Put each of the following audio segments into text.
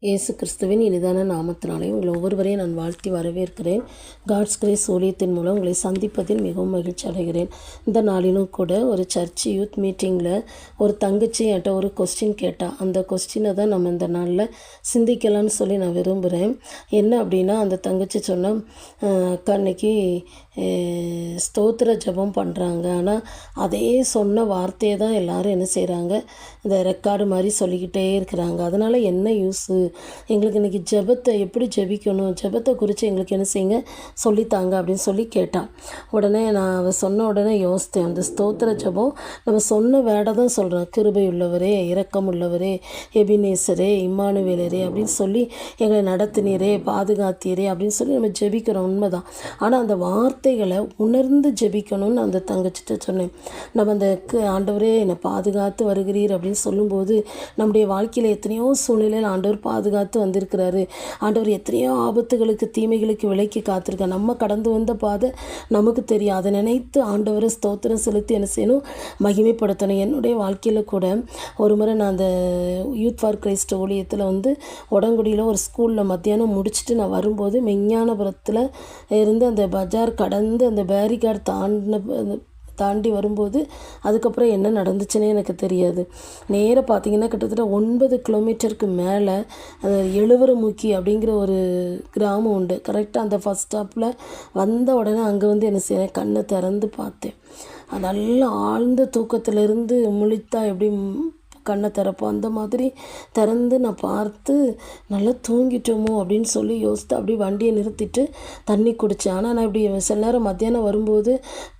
இயேசு கிறிஸ்துவின் இனிதான நாமத்தினாலே உங்களை ஒவ்வொருவரையும் நான் வாழ்த்தி வரவேற்கிறேன். காட்ஸ் கிரேஸ் ஊழியத்தின் மூலம் உங்களை சந்திப்பதில் மிகவும் மகிழ்ச்சி அடைகிறேன். இந்த நாளிலும் கூட ஒரு சர்ச் யூத் மீட்டிங்கில் ஒரு தங்கச்சி என்கிட்ட ஒரு கொஸ்டின் கேட்டால், அந்த கொஸ்டினை தான் நம்ம இந்த நாளில் சிந்திக்கலாம்னு சொல்லி நான் விரும்புகிறேன். என்ன அப்படின்னா, அந்த தங்கச்சி சொன்னால், அக்கா இன்னைக்கு ஸ்தோத்திர ஜெபம் பண்ணுறாங்க, ஆனால் அதே சொன்ன வார்த்தையை தான் எல்லோரும் என்ன செய்கிறாங்க, இந்த ரெக்கார்டு மாதிரி சொல்லிக்கிட்டே இருக்கிறாங்க. அதனால் என்ன யூஸு? எங்களுக்கு இன்றைக்கி ஜெபத்தை எப்படி ஜெபிக்கணும், ஜெபத்தை குறித்து எங்களுக்கு என்ன செய்யுங்க சொல்லித்தாங்க அப்படின்னு சொல்லி கேட்டான். உடனே நான் அவள் சொன்ன உடனே யோசித்தேன். அந்த ஸ்தோத்திர ஜெபம் நம்ம சொன்ன வேடை தான் சொல்கிறோம். கிருபை உள்ளவரே, இரக்கம் உள்ளவரே, எபினேசரே, இம்மானுவேலரே அப்படின்னு சொல்லி எங்களை நடத்தினீரே, பாதுகாத்தீரே அப்படின்னு சொல்லி நம்ம ஜெபிக்கிறோம், உண்மைதான். ஆனால் அந்த வார்த்தைகளை உணர்ந்து ஜெபிக்கணும்னு அந்த தங்கச்சிட்ட சொன்னேன். நம்ம அந்த ஆண்டவரே என்னை பாதுகாத்து வருகிறீர் அப்படின்னு சொல்லும்போது, நம்முடைய வாழ்க்கையில் எத்தனையோ சூழ்நிலையில் ஆண்டவர் பாதுகாத்து வந்திருக்கிறாரு. ஆண்டவர் எத்தனையோ ஆபத்துகளுக்கு, தீமைகளுக்கு விலைக்கு காத்திருக்கார். நம்ம கடந்து வந்த பாதை நமக்கு தெரியும். அதை நினைத்து ஆண்டவரை ஸ்தோத்திரம் செலுத்தி என்ன செய்யணும், மகிமைப்படுத்தணும். என்னுடைய வாழ்க்கையில் கூட ஒரு முறை நான் அந்த யூத் ஃபார் கிரைஸ்ட் ஊழியத்தில் உடங்குடியில் ஒரு ஸ்கூலில் மத்தியானம் முடிச்சுட்டு நான் வரும்போது, மெஞ்ஞானபுரத்தில் இருந்து அந்த பஜார் கடந்து அந்த பேரிகார்டு தாண்டி வரும்போது அதுக்கப்புறம் என்ன நடந்துச்சுன்னே எனக்கு தெரியாது. நேராக பார்த்தீங்கன்னா கிட்டத்தட்ட 9 கிலோமீட்டருக்கு மேலே எழுவரமுக்கி அப்படிங்கிற ஒரு கிராமம் உண்டு. கரெக்டாக அந்த ஃபஸ்ட் ஸ்டாப்பில் வந்த உடனே அங்கே என்ன செய்கிறேன், கண்ணை திறந்து பார்த்தேன். நல்லா ஆழ்ந்த தூக்கத்திலிருந்து முழித்தா எப்படி கண்ணை திறப்போம், அந்த மாதிரி திறந்து நான் பார்த்து நல்லா தூங்கிட்டோமோ அப்படின்னு சொல்லி யோசித்து அப்படியே வண்டியை நிறுத்திட்டு தண்ணி குடித்தேன். ஆனால் நான் இப்படி சில நேரம் மத்தியானம் வரும்போது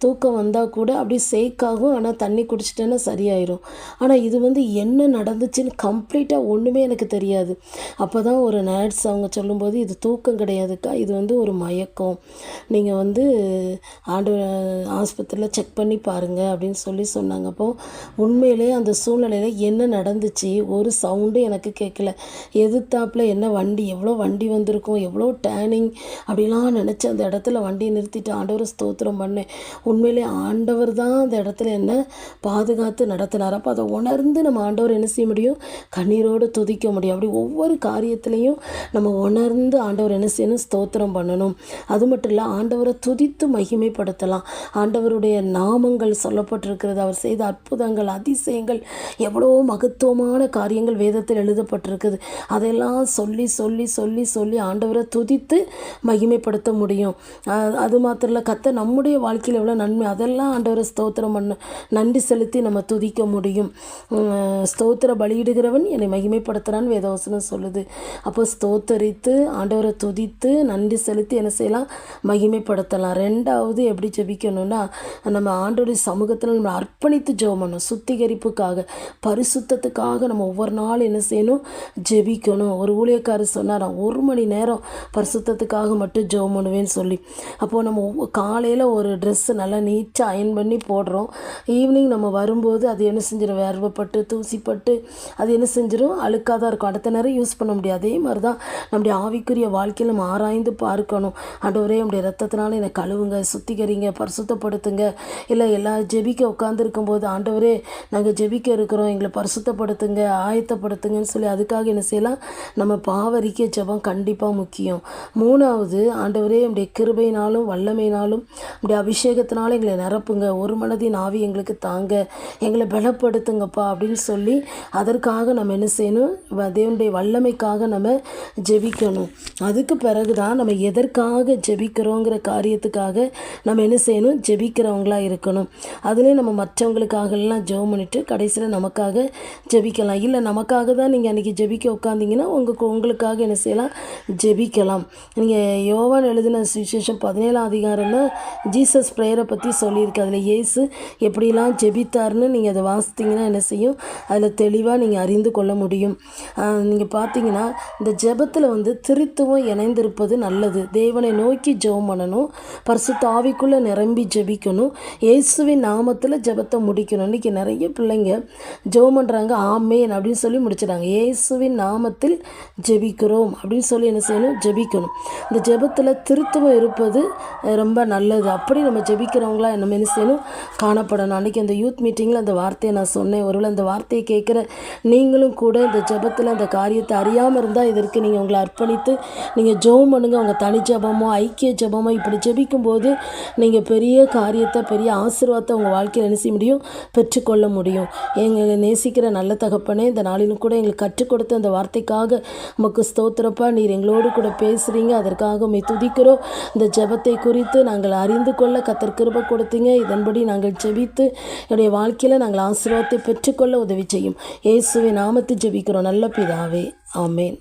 தூக்கம் வந்தால் கூட அப்படியே சேக்காகும், ஆனால் தண்ணி குடிச்சிட்டேன்னா சரியாயிடும். ஆனால் இது என்ன நடந்துச்சுன்னு கம்ப்ளீட்டாக ஒன்றுமே எனக்கு தெரியாது. அப்போ தான் ஒரு நர்ஸ் அவங்க சொல்லும்போது, இது தூக்கம் கிடையாதுக்கா, இது ஒரு மயக்கம், நீங்கள் ஆண்டு ஆஸ்பத்திரியில் செக் பண்ணி பாருங்கள் அப்படின்னு சொல்லி சொன்னாங்க. அப்போது உண்மையிலே அந்த சூழ்நிலையில் என்ன நடந்துச்சு, ஒரு சவுண்டு எனக்கு கேட்கல. எதிர்த்தாப்பில் என்ன வண்டி, எவ்வளோ வண்டி வந்திருக்கும், எவ்வளோ டேர்னிங் அப்படிலாம் நினச்சி அந்த இடத்துல வண்டியை நிறுத்திட்டு ஆண்டவரை ஸ்தோத்திரம் பண்ணேன். உண்மையிலே ஆண்டவர் தான் அந்த இடத்துல என்ன பாதுகாத்து நடத்தினார். அப்போ அதை உணர்ந்து நம்ம ஆண்டவர் என்ன செய்ய முடியும், கண்ணீரோடு துதிக்க முடியும். அப்படி ஒவ்வொரு காரியத்திலையும் நம்ம உணர்ந்து ஆண்டவர் என்ன செய்யணும், ஸ்தோத்திரம் பண்ணணும். அது மட்டும் இல்லை, ஆண்டவரை துதித்து மகிமைப்படுத்தலாம். ஆண்டவருடைய நாமங்கள் சொல்லப்பட்டிருக்கிறது, அவர் செய்த அற்புதங்கள், அதிசயங்கள், எவ்வளோ மகத்துவமான காரியங்கள் வேதத்தில் எழுதப்பட்டிருக்குது. அதெல்லாம் சொல்லி சொல்லி சொல்லி சொல்லி ஆண்டவரை துதித்து மகிமைப்படுத்த முடியும். அது மாத்திரம் இல்லை, கர்த்தர் நம்முடைய வாழ்க்கையில் எவ்வளோ நன்மை, அதெல்லாம் ஆண்டவரை ஸ்தோத்திரம் பண்ண நன்றி செலுத்தி நம்ம துதிக்க முடியும். ஸ்தோத்திர பலியிடுகிறவன் என்னை மகிமைப்படுத்துகிறான்னு வேதவசனம் சொல்லுது. அப்போ ஸ்தோத்தரித்து ஆண்டவரை துதித்து நன்றி செலுத்தி என்ன செய்யலாம், மகிமைப்படுத்தலாம். ரெண்டாவது எப்படி ஜெபிக்கணும்னா, நம்ம ஆண்டவருடைய சமூகத்தில் நம்ம அர்ப்பணித்து ஜெபம் பண்ணணும். சுத்திகரிப்புக்காக, பரிசுத்தத்துக்காக நம்ம ஒவ்வொரு நாள் என்ன செய்யணும், ஜெபிக்கணும். ஒரு ஊழியக்காரர் சொன்னார், நான் 1 மணி நேரம் பரிசுத்தத்துக்காக மட்டும் ஜெபம் பண்ணுவேன்னு சொல்லி. அப்போது நம்ம காலையில் ஒரு ட்ரெஸ்ஸு நல்லா நீட்டாக அயன் பண்ணி போடுறோம், ஈவினிங் நம்ம வரும்போது அது என்ன செஞ்சிடும், வேர்வைப்பட்டு தூசிப்பட்டு அது என்ன செஞ்சிடும், அழுக்காக தான் இருக்கும். அடுத்த நேரம் யூஸ் பண்ண முடியாது. அதே மாதிரி தான் நம்முடைய ஆவிக்குரிய வாழ்க்கையில் நம்ம ஆராய்ந்து பார்க்கணும். ஆண்டவரே, நம்முடைய ரத்தத்தினால என்னை கழுவுங்க, சுத்திகரிங்க, பரிசுத்தப்படுத்துங்க. இல்லை எல்லா ஜெபிக்க உட்காந்துருக்கும்போது, ஆண்டவரே நாங்கள் ஜெபிக்க இருக்கிறோம், எங்களை பரிசுத்தப்படுத்துங்க, ஆயத்தப்படுத்துங்கன்னு சொல்லி அதுக்காக என்ன செய்யலாம், நம்ம பாவரிக்க ஜெபம் கண்டிப்பாக முக்கியம். மூணாவது, ஆண்டவரே நம்முடைய கிருபையினாலும் வல்லமையினாலும் நம்முடைய அபிஷேகத்தினாலும் எங்களை நிரப்புங்க, ஒரு மனதின் ஆவி எங்களுக்கு தாங்க, எங்களை பலப்படுத்துங்கப்பா அப்படின்னு சொல்லி அதற்காக நம்ம என்ன செய்யணும், தேவனுடைய வல்லமைக்காக நம்ம ஜெபிக்கணும். அதுக்கு பிறகு தான் நம்ம எதற்காக ஜெபிக்கிறோங்கிற காரியத்துக்காக நம்ம என்ன செய்யணும், ஜெபிக்கிறவங்களாக இருக்கணும். அதுலேயும் நம்ம மற்றவங்களுக்காகலாம் ஜெபம் பண்ணிட்டு கடைசியில் நமக்காக ஜெபிக்கலாம். இல்லை நமக்காக தான் நீங்கள் அன்றைக்கி ஜெபிக்க உட்காந்திங்கன்னா உங்களுக்காக என்ன செய்யலாம், ஜெபிக்கலாம். நீங்கள் யோவான் எழுதின சுவிசேஷம் 17ஆம் அதிகாரம்னா ஜீசஸ் ப்ரேயரை பற்றி சொல்லியிருக்கு. அதில் இயேசு எப்படிலாம் ஜெபித்தார்னு நீங்கள் அதை வாசித்தீங்கன்னா என்ன செய்யும், அதில் தெளிவாக நீங்கள் அறிந்து கொள்ள முடியும். நீங்கள் பார்த்தீங்கன்னா இந்த ஜெபத்தில் திருத்துவம் இணைந்திருப்பது நல்லது. தேவனை நோக்கி ஜெபம் பண்ணணும், பரிசுத்த ஆவிக்குள்ளே நிரம்பி ஜெபிக்கணும், இயேசுவின் நாமத்தில் ஜெபத்தை முடிக்கணும். இன்றைக்கி நிறைய பிள்ளைங்க ஜெபம் பண்ணுறாங்க, ஆமேன் அப்படின்னு சொல்லி முடிச்சிட்டாங்க. இயேசுவின் நாமத்தில் ஜெபிக்கிறோம் அப்படின்னு சொல்லி என்ன செய்யணும்? ஜெபிக்கணும். இந்த ஜெபத்தில் திருத்துவம் இருப்பது ரொம்ப நல்லது. அப்படி நம்ம ஜெபிக்கிறவங்களா நம்ம என்ன செய்யணும்? காணப்படணும். அன்றைக்கி அந்த யூத் மீட்டிங்கில் அந்த வார்த்தையை நான் சொன்னேன். ஒருவேளை அந்த வார்த்தையை கேட்குற நீங்களும் கூட இந்த ஜெபத்தில் அந்த காரியத்தை அறியாமல் இருந்தால் இதற்கு நீங்கள் உங்களை அர்ப்பணித்து நீங்கள் ஜெபம் பண்ணுங்க. உங்கள் தனி ஜெபமோ ஐக்கிய ஜெபமோ இப்படி ஜெபிக்கும்போது நீங்கள் பெரிய காரியத்தை, பெரிய ஆசீர்வாதத்தை உங்கள் வாழ்க்கையில் என்ன செய்ய முடியும்? பெற்றுக்கொள்ள முடியும். எங்களை நேசிக்கிற நல்ல தகப்பனே, இந்த நாளிலும் கூட எங்களுக்கு கற்றுக் கொடுத்த அந்த வார்த்தைக்காக உமக்கு ஸ்தோத்திரப்பா. நீர் எங்களோடு கூட பேசுகிறீங்க, அதற்காக உம்மை துதிக்கிறோம். இந்த ஜெபத்தை குறித்து நாங்கள் அறிந்து கொள்ள கர்த்தர் கிருபை கொடுத்தீங்க. இதன்படி நாங்கள் ஜெபித்து என்னுடைய வாழ்க்கையில் நாங்கள் ஆசீர்வாதத்தை பெற்றுக்கொள்ள உதவி செய்யும். இயேசுவின் நாமத்தில் ஜெபிக்கிறோம் நல்ல பிதாவே, ஆமேன்.